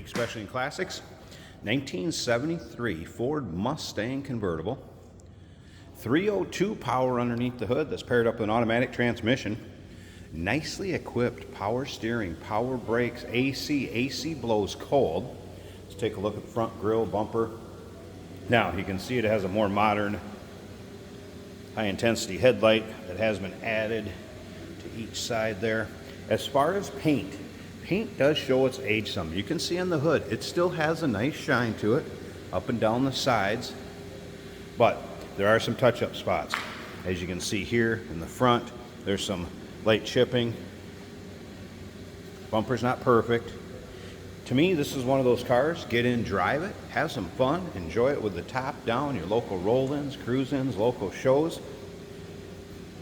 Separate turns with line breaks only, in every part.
Unique Specialty and Classics. 1973 Ford Mustang convertible. 302 power underneath the hood that's paired up with an automatic transmission. Nicely equipped power steering, power brakes, AC. AC blows cold. Let's take a look at the front grille bumper. Now you can see it has a more modern high intensity headlight that has been added to each side there. As far as paint does show its age some. You can see on the hood it still has a nice shine to it up and down the sides, but there are some touch-up spots. As you can see here in the front, there's some light chipping. Bumper's not perfect. To me, this is one of those cars, get in, drive it, have some fun, enjoy it with the top down, your local roll-ins, cruise-ins, local shows.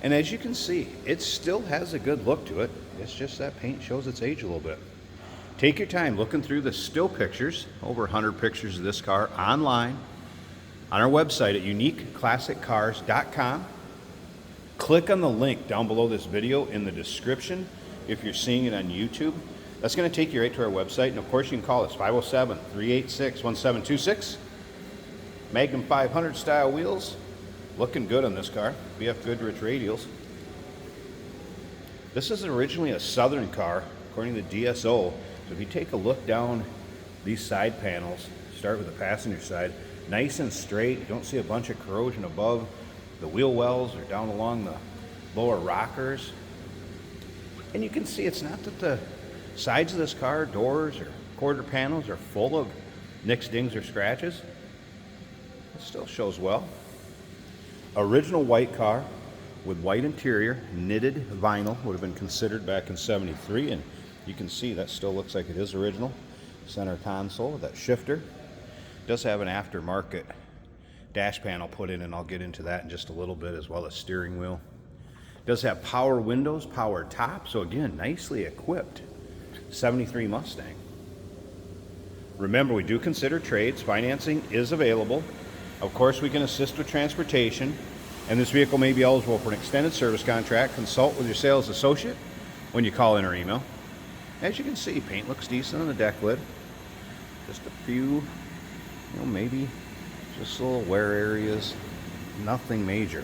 And as you can see, it still has a good look to it. It's just that paint shows its age a little bit. Take your time looking through the still pictures, over 100 pictures of this car online, on our website at uniqueclassiccars.com. Click on the link down below this video in the description if you're seeing it on YouTube. That's going to take you right to our website, and of course you can call us 507-386-1726. Magnum 500 style wheels, looking good on this car. BF Goodrich radials. This is originally a Southern car, according to DSO. So if you take a look down these side panels, start with the passenger side, nice and straight. You don't see a bunch of corrosion above the wheel wells or down along the lower rockers. And you can see it's not that the sides of this car, doors or quarter panels, are full of nicks, dings, or scratches. It still shows well. Original white car with white interior, knitted vinyl would have been considered back in '73, and you can see that still looks like it is original. Center console with that shifter. It does have an aftermarket dash panel put in, and I'll get into that in just a little bit, as well as steering wheel. It does have power windows, power top, so again, nicely equipped. 73 Mustang. Remember, we do consider trades. Financing is available. Of course, we can assist with transportation, and this vehicle may be eligible for an extended service contract. Consult with your sales associate when you call in or email. As you can see, paint looks decent on the deck lid. Just a few, maybe just little wear areas. Nothing major.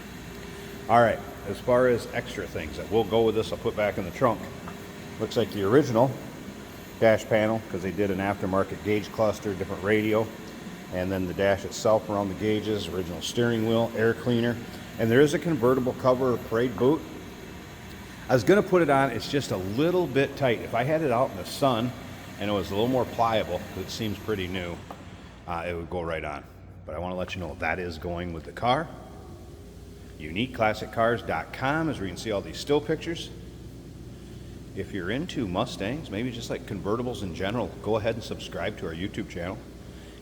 All right, as far as extra things that will go with this, I'll put back in the trunk. Looks like the original dash panel, because they did an aftermarket gauge cluster, different radio, and then the dash itself around the gauges, original steering wheel, air cleaner, and there is a convertible cover parade boot. I was going to put it on, it's just a little bit tight. If I had it out in the sun and it was a little more pliable, it seems pretty new, it would go right on. But I want to let you know that is going with the car. UniqueClassicCars.com is where you can see all these still pictures. If you're into Mustangs, maybe just like convertibles in general, go ahead and subscribe to our YouTube channel.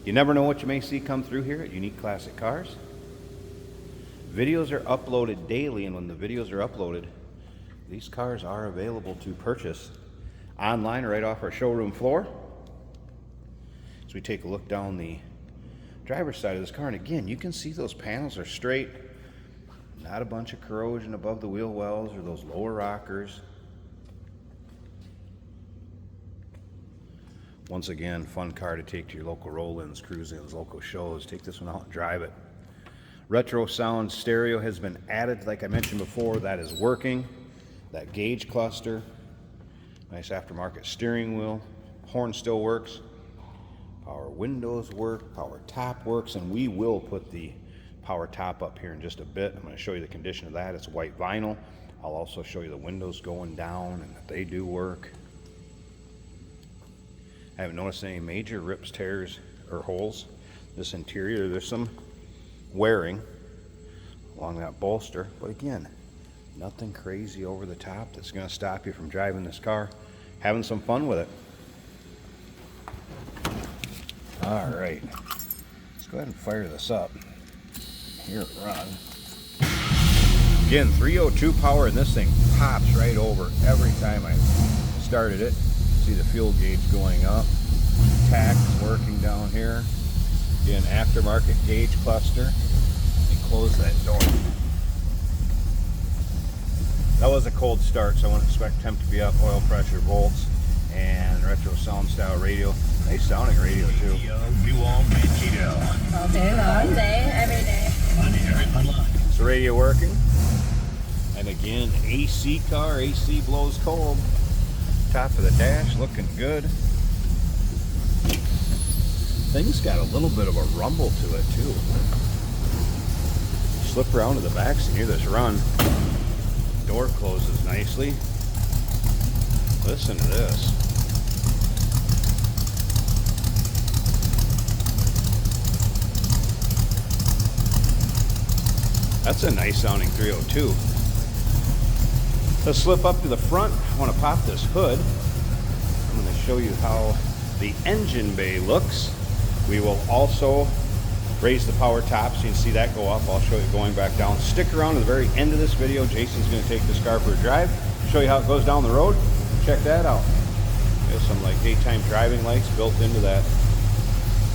You never know what you may see come through here at Unique Classic Cars. Videos are uploaded daily, and when the videos are uploaded, these cars are available to purchase online or right off our showroom floor. As we take a look down the driver's side of this car, and again, you can see those panels are straight. Not a bunch of corrosion above the wheel wells or those lower rockers. Once again, fun car to take to your local roll-ins, cruise-ins, local shows. Take this one out and drive it. Retro sound stereo has been added, like I mentioned before. That is working. That gauge cluster. Nice aftermarket steering wheel. Horn still works. Power windows work. Power top works. And we will put the power top up here in just a bit. I'm going to show you the condition of that. It's white vinyl. I'll also show you the windows going down and that they do work. I haven't noticed any major rips, tears, or holes. This interior, there's some wearing along that bolster, but again, nothing crazy over the top that's going to stop you from driving this car, having some fun with it. All right, let's go ahead and fire this up. Here it runs. Again, 302 power, and this thing pops right over every time I started it. See the fuel gauge going up. Tach is working down here. Again, aftermarket gauge cluster. And close that door. That was a cold start, so I wouldn't expect temp to be up. Oil pressure, volts, and retro sound style radio. Nice sounding radio too.
New all Mankato.
All day long, every day.
On air, online.
Is the radio working? And again, AC car, AC blows cold. Top of the dash looking good. Thing's got a little bit of a rumble to it too. Slip around to the back so you hear this run. Door closes nicely. Listen to this. That's a nice sounding 302. Let's slip up to the front. I want to pop this hood. I'm going to show you how the engine bay looks. We will also raise the power top so you can see that go up. I'll show you going back down. Stick around to the very end of this video. Jason's going to take this car for a drive, show you how it goes down the road. Check that out. There's some like daytime driving lights built into that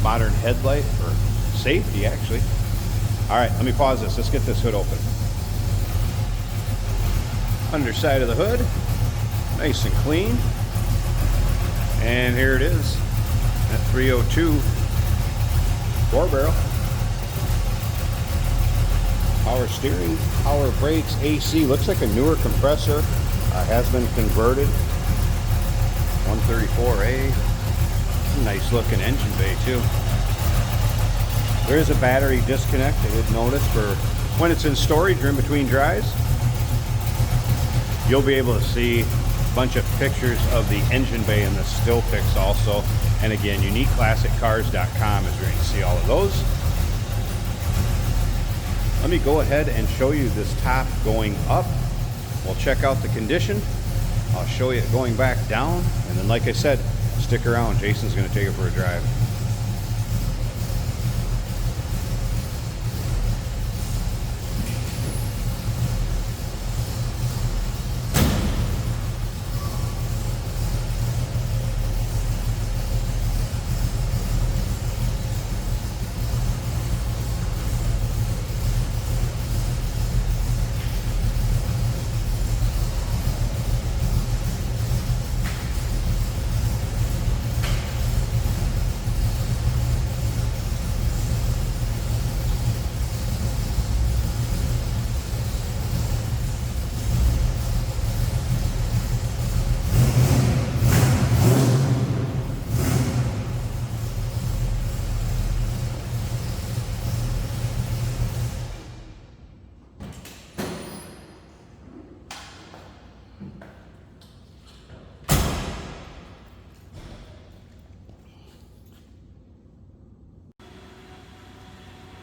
modern headlight for safety actually. All right, let me pause this. Let's get this hood open. Underside of the hood, nice and clean. And here it is, that 302 4 barrel. Power steering, power brakes, AC. Looks like a newer compressor. Has been converted. 134A. Nice looking engine bay too. There is a battery disconnect, I did notice, for when it's in storage or in between drives. You'll be able to see a bunch of pictures of the engine bay in the still pics also. And again, uniqueclassiccars.com is where you can see all of those. Let me go ahead and show you this top going up. We'll check out the condition. I'll show you it going back down. And then like I said, stick around. Jason's going to take it for a drive.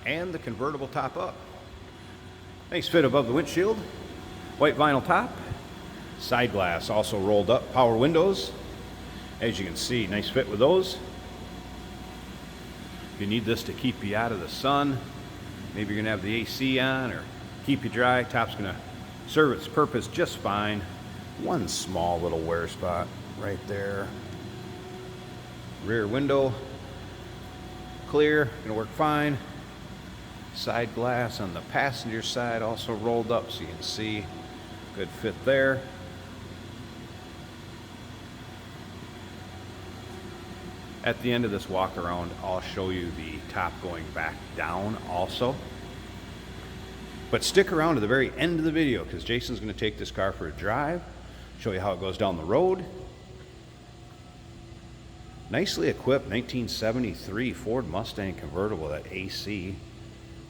And the convertible top up. Nice fit above the windshield. White vinyl top. Side glass also rolled up. Power windows. As you can see, nice fit with those. You need this to keep you out of the sun. Maybe you're gonna have the AC on or keep you dry. Top's gonna serve its purpose just fine. One small little wear spot right there. Rear window, clear, gonna work fine. Side glass on the passenger side also rolled up so you can see. Good fit there. At the end of this walk around, I'll show you the top going back down also. But stick around to the very end of the video because Jason's going to take this car for a drive, show you how it goes down the road. Nicely equipped 1973 Ford Mustang convertible, that AC.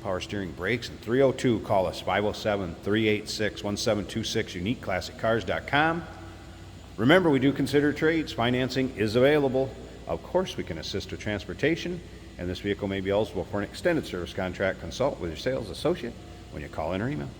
Power steering, brakes, and 302. Call us 507-386-1726, uniqueclassiccars.com. Remember, we do consider trades. Financing is available. Of course, we can assist with transportation, and this vehicle may be eligible for an extended service contract. Consult with your sales associate when you call in or email.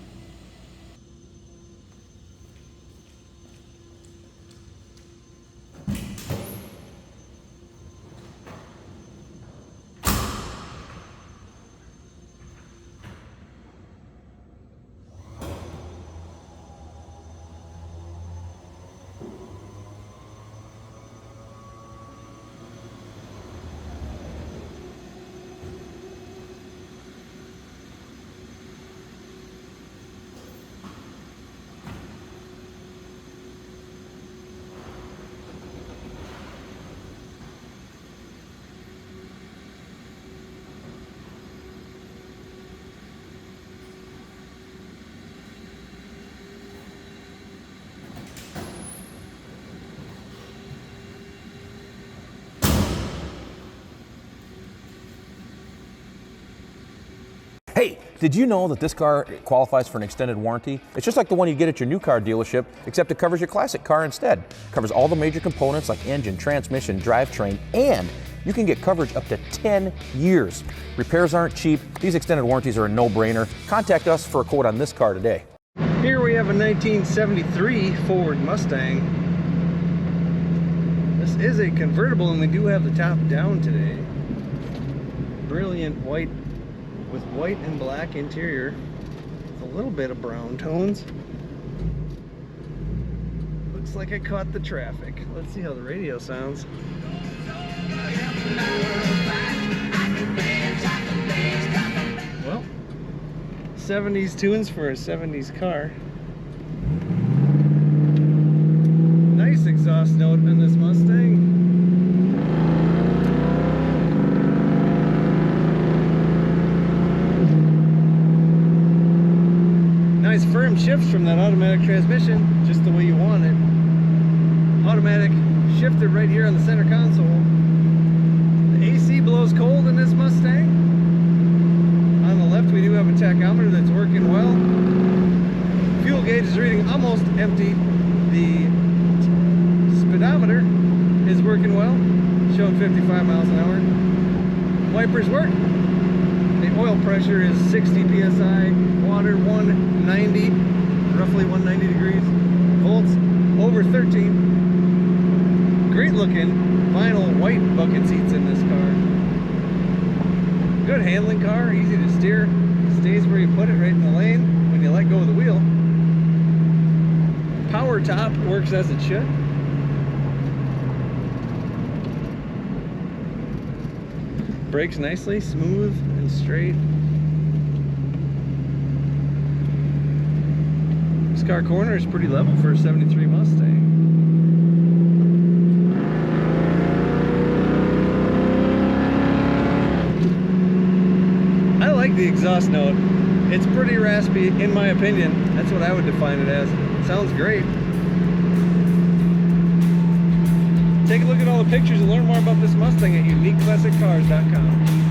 Hey, did you know that this car qualifies for an extended warranty? It's just like the one you get at your new car dealership, except it covers your classic car instead. Covers all the major components like engine, transmission, drivetrain, and you can get coverage up to 10 years. Repairs aren't cheap. These extended warranties are a no-brainer. Contact us for a quote on this car today.
Here we have a 1973 Ford Mustang. This is a convertible and we do have the top down today. Brilliant white with white and black interior with a little bit of brown tones. Looks like I caught the traffic. Let's see how the radio sounds. Well, 70s tunes for a 70s car. Nice exhaust note in this Mustang. Nice firm shifts from that automatic transmission, just the way you want it. Automatic shifter right here on the center console. The AC blows cold in this Mustang. On the left we do have a tachometer that's working well. Fuel gauge is reading almost empty. The speedometer is working well, showing 55 miles an hour. Wipers work. The oil pressure is 60 psi. Water 190, roughly 190 degrees. Volts over 13. Great looking vinyl white bucket seats in this car. Good handling car, easy to steer. Stays where you put it, right in the lane when you let go of the wheel. Power top works as it should. Brakes nicely, smooth and straight. This car corner is pretty level for a 73 Mustang. I like the exhaust note. It's pretty raspy, in my opinion. That's what I would define it as. Sounds great. Take a look at all the pictures and learn more about this Mustang at uniqueclassiccars.com.